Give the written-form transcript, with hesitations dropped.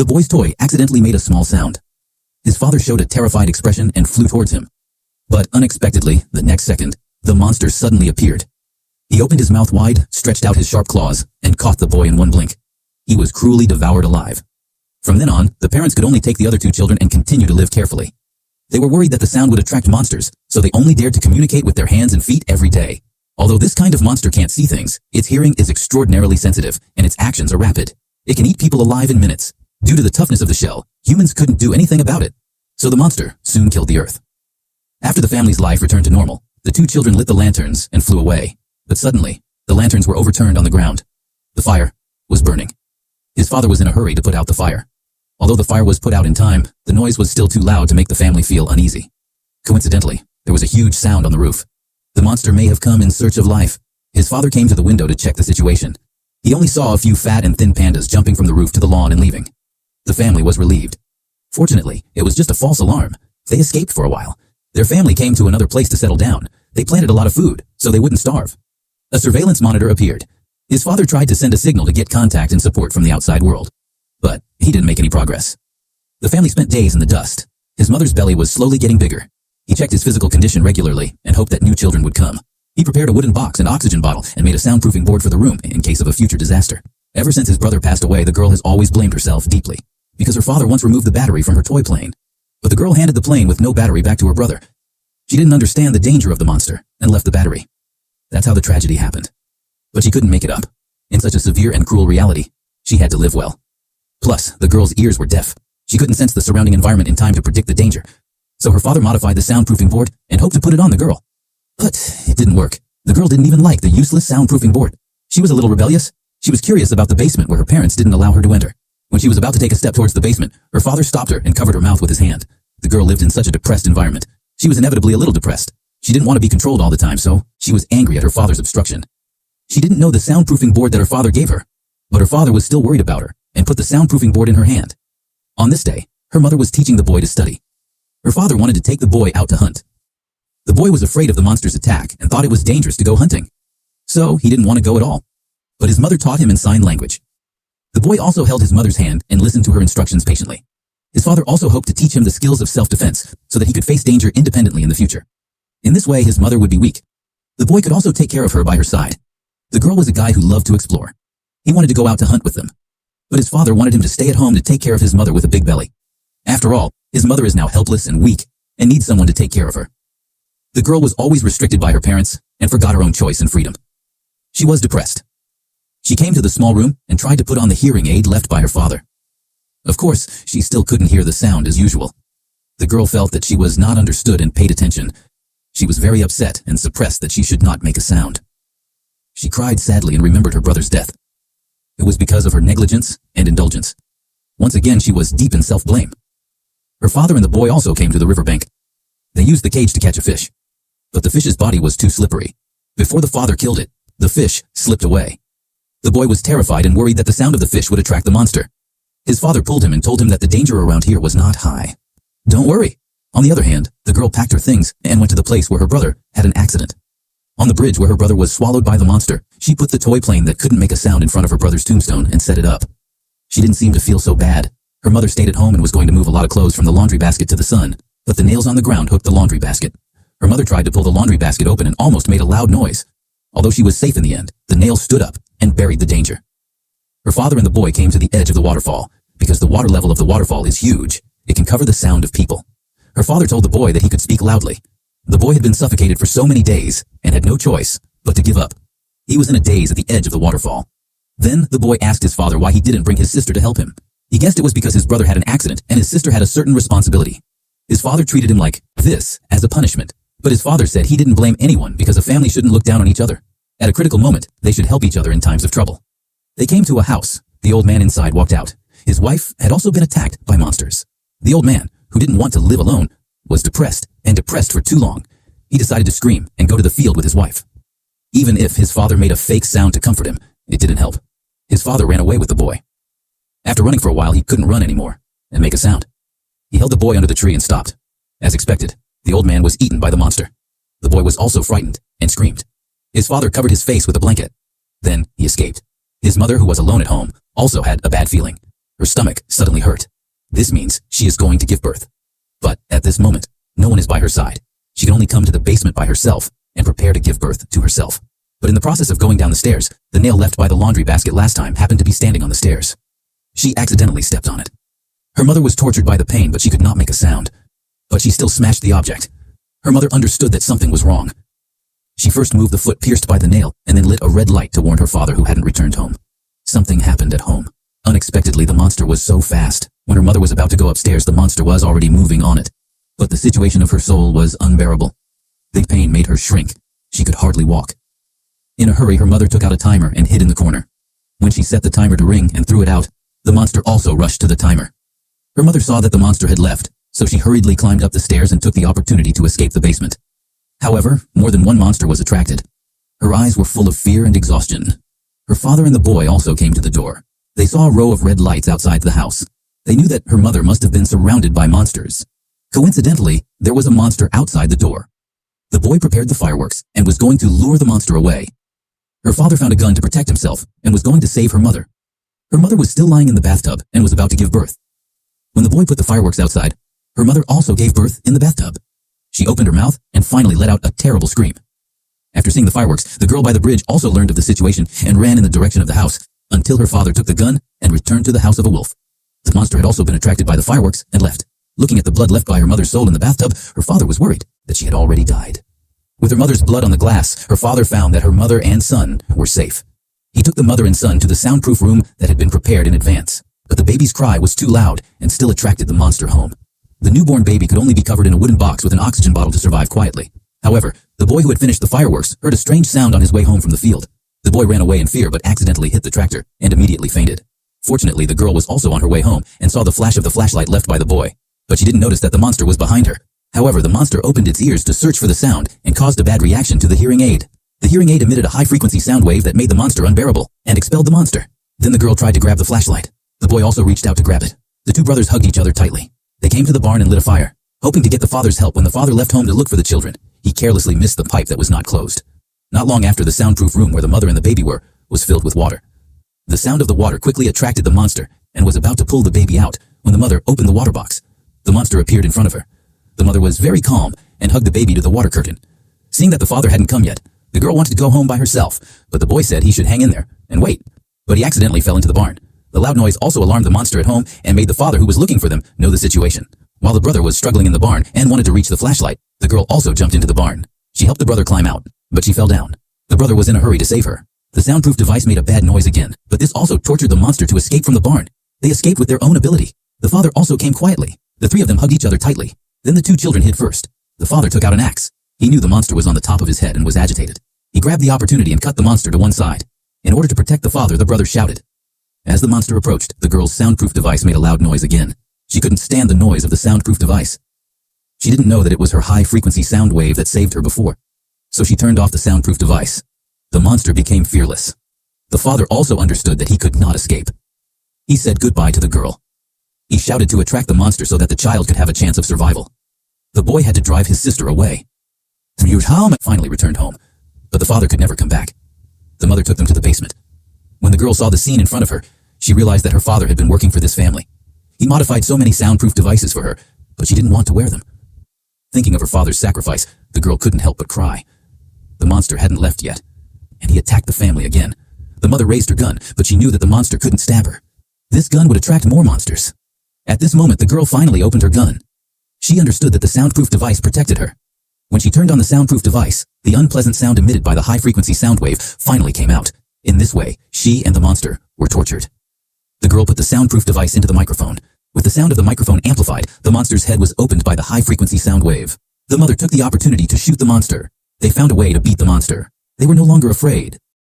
The boy's toy accidentally made a small sound. His father showed a terrified expression and flew towards him. But unexpectedly, the next second, the monster suddenly appeared. He opened his mouth wide, stretched out his sharp claws, and caught the boy in one blink. He was cruelly devoured alive. From then on, the parents could only take the other two children and continue to live carefully. They were worried that the sound would attract monsters, so they only dared to communicate with their hands and feet every day. Although this kind of monster can't see things, its hearing is extraordinarily sensitive, and its actions are rapid. It can eat people alive in minutes. Due to the toughness of the shell, humans couldn't do anything about it. So the monster soon killed the earth. After the family's life returned to normal, the two children lit the lanterns and flew away. But suddenly, the lanterns were overturned on the ground. The fire was burning. His father was in a hurry to put out the fire. Although the fire was put out in time, the noise was still too loud to make the family feel uneasy. Coincidentally, there was a huge sound on the roof. The monster may have come in search of life. His father came to the window to check the situation. He only saw a few fat and thin pandas jumping from the roof to the lawn and leaving. The family was relieved. Fortunately, it was just a false alarm. They escaped for a while. Their family came to another place to settle down. They planted a lot of food, so they wouldn't starve. A surveillance monitor appeared. His father tried to send a signal to get contact and support from the outside world. But he didn't make any progress. The family spent days in the dust. His mother's belly was slowly getting bigger. He checked his physical condition regularly and hoped that new children would come. He prepared a wooden box and oxygen bottle and made a soundproofing board for the room in case of a future disaster. Ever since his brother passed away, the girl has always blamed herself deeply, because her father once removed the battery from her toy plane. But the girl handed the plane with no battery back to her brother. She didn't understand the danger of the monster and left the battery. That's how the tragedy happened. But she couldn't make it up. In such a severe and cruel reality, she had to live well. Plus, the girl's ears were deaf. She couldn't sense the surrounding environment in time to predict the danger. So her father modified the soundproofing board and hoped to put it on the girl. But it didn't work. The girl didn't even like the useless soundproofing board. She was a little rebellious. She was curious about the basement where her parents didn't allow her to enter. When she was about to take a step towards the basement, her father stopped her and covered her mouth with his hand. The girl lived in such a depressed environment. She was inevitably a little depressed. She didn't want to be controlled all the time, so she was angry at her father's obstruction. She didn't know the soundproofing board that her father gave her, but her father was still worried about her and put the soundproofing board in her hand. On this day, her mother was teaching the boy to study. Her father wanted to take the boy out to hunt. The boy was afraid of the monster's attack and thought it was dangerous to go hunting. So he didn't want to go at all. But his mother taught him in sign language. The boy also held his mother's hand and listened to her instructions patiently. His father also hoped to teach him the skills of self-defense so that he could face danger independently in the future. In this way, his mother would be weak. The boy could also take care of her by her side. The girl was a guy who loved to explore. He wanted to go out to hunt with them. But his father wanted him to stay at home to take care of his mother with a big belly. After all, his mother is now helpless and weak and needs someone to take care of her. The girl was always restricted by her parents and forgot her own choice and freedom. She was depressed. She came to the small room and tried to put on the hearing aid left by her father. Of course, she still couldn't hear the sound as usual. The girl felt that she was not understood and paid attention. She was very upset and suppressed that she should not make a sound. She cried sadly and remembered her brother's death. It was because of her negligence and indulgence. Once again, she was deep in self-blame. Her father and the boy also came to the riverbank. They used the cage to catch a fish, but the fish's body was too slippery. Before the father killed it, the fish slipped away. The boy was terrified and worried that the sound of the fish would attract the monster. His father pulled him and told him that the danger around here was not high. Don't worry. On the other hand, the girl packed her things and went to the place where her brother had an accident. On the bridge where her brother was swallowed by the monster, she put the toy plane that couldn't make a sound in front of her brother's tombstone and set it up. She didn't seem to feel so bad. Her mother stayed at home and was going to move a lot of clothes from the laundry basket to the sun, but the nails on the ground hooked the laundry basket. Her mother tried to pull the laundry basket open and almost made a loud noise. Although she was safe in the end, the nails stood up and buried the danger. Her father and the boy came to the edge of the waterfall. Because the water level of the waterfall is huge, it can cover the sound of people. Her father told the boy that he could speak loudly. The boy had been suffocated for so many days and had no choice but to give up. He was in a daze at the edge of the waterfall. Then the boy asked his father why he didn't bring his sister to help him. He guessed it was because his brother had an accident and his sister had a certain responsibility. His father treated him like this as a punishment. But his father said he didn't blame anyone because a family shouldn't look down on each other. At a critical moment, they should help each other in times of trouble. They came to a house. The old man inside walked out. His wife had also been attacked by monsters. The old man, who didn't want to live alone, was depressed for too long. He decided to scream and go to the field with his wife. Even if his father made a fake sound to comfort him, it didn't help. His father ran away with the boy. After running for a while, he couldn't run anymore and make a sound. He held the boy under the tree and stopped. As expected, the old man was eaten by the monster. The boy was also frightened and screamed. His father covered his face with a blanket. Then he escaped. His mother, who was alone at home, also had a bad feeling. Her stomach suddenly hurt. This means she is going to give birth. But at this moment, no one is by her side. She can only come to the basement by herself and prepare to give birth to herself. But in the process of going down the stairs, the nail left by the laundry basket last time happened to be standing on the stairs. She accidentally stepped on it. Her mother was tortured by the pain, but she could not make a sound. But she still smashed the object. Her mother understood that something was wrong. She first moved the foot pierced by the nail and then lit a red light to warn her father, who hadn't returned home. Something happened at home. Unexpectedly, the monster was so fast. When her mother was about to go upstairs, the monster was already moving on it. But the situation of her soul was unbearable. The pain made her shrink. She could hardly walk. In a hurry, her mother took out a timer and hid in the corner. When she set the timer to ring and threw it out, the monster also rushed to the timer. Her mother saw that the monster had left, so she hurriedly climbed up the stairs and took the opportunity to escape the basement. However, more than one monster was attracted. Her eyes were full of fear and exhaustion. Her father and the boy also came to the door. They saw a row of red lights outside the house. They knew that her mother must have been surrounded by monsters. Coincidentally, there was a monster outside the door. The boy prepared the fireworks and was going to lure the monster away. Her father found a gun to protect himself and was going to save her mother. Her mother was still lying in the bathtub and was about to give birth. When the boy put the fireworks outside, her mother also gave birth in the bathtub. She opened her mouth and finally let out a terrible scream. After seeing the fireworks, the girl by the bridge also learned of the situation and ran in the direction of the house until her father took the gun and returned to the house of a wolf. The monster had also been attracted by the fireworks and left. Looking at the blood left by her mother's soul in the bathtub, her father was worried that she had already died. With her mother's blood on the glass, her father found that her mother and son were safe. He took the mother and son to the soundproof room that had been prepared in advance, but the baby's cry was too loud and still attracted the monster home. The newborn baby could only be covered in a wooden box with an oxygen bottle to survive quietly. However, the boy who had finished the fireworks heard a strange sound on his way home from the field. The boy ran away in fear but accidentally hit the tractor and immediately fainted. Fortunately, the girl was also on her way home and saw the flash of the flashlight left by the boy, but she didn't notice that the monster was behind her. However, the monster opened its ears to search for the sound and caused a bad reaction to the hearing aid. The hearing aid emitted a high-frequency sound wave that made the monster unbearable and expelled the monster. Then the girl tried to grab the flashlight. The boy also reached out to grab it. The two brothers hugged each other tightly. They came to the barn and lit a fire, hoping to get the father's help. When the father left home to look for the children, he carelessly missed the pipe that was not closed. Not long after, the soundproof room where the mother and the baby were was filled with water. The sound of the water quickly attracted the monster and was about to pull the baby out when the mother opened the water box. The monster appeared in front of her. The mother was very calm and hugged the baby to the water curtain. Seeing that the father hadn't come yet, the girl wanted to go home by herself, but the boy said he should hang in there and wait. But he accidentally fell into the barn. The loud noise also alarmed the monster at home and made the father, who was looking for them, know the situation. While the brother was struggling in the barn and wanted to reach the flashlight, the girl also jumped into the barn. She helped the brother climb out, but she fell down. The brother was in a hurry to save her. The soundproof device made a bad noise again, but this also tortured the monster to escape from the barn. They escaped with their own ability. The father also came quietly. The three of them hugged each other tightly. Then the two children hid first. The father took out an axe. He knew the monster was on the top of his head and was agitated. He grabbed the opportunity and cut the monster to one side. In order to protect the father, the brother shouted. As the monster approached, the girl's soundproof device made a loud noise again. She couldn't stand the noise of the soundproof device. She didn't know that it was her high-frequency sound wave that saved her before. So she turned off the soundproof device. The monster became fearless. The father also understood that he could not escape. He said goodbye to the girl. He shouted to attract the monster so that the child could have a chance of survival. The boy had to drive his sister away. Muhammad finally returned home, but the father could never come back. The mother took them to the basement. When the girl saw the scene in front of her, she realized that her father had been working for this family. He modified so many soundproof devices for her, but she didn't want to wear them. Thinking of her father's sacrifice, the girl couldn't help but cry. The monster hadn't left yet, and he attacked the family again. The mother raised her gun, but she knew that the monster couldn't stab her. This gun would attract more monsters. At this moment, the girl finally opened her gun. She understood that the soundproof device protected her. When she turned on the soundproof device, the unpleasant sound emitted by the high-frequency sound wave finally came out. In this way, she and the monster were tortured. The girl put the soundproof device into the microphone. With the sound of the microphone amplified, the monster's head was opened by the high-frequency sound wave. The mother took the opportunity to shoot the monster. They found a way to beat the monster. They were no longer afraid.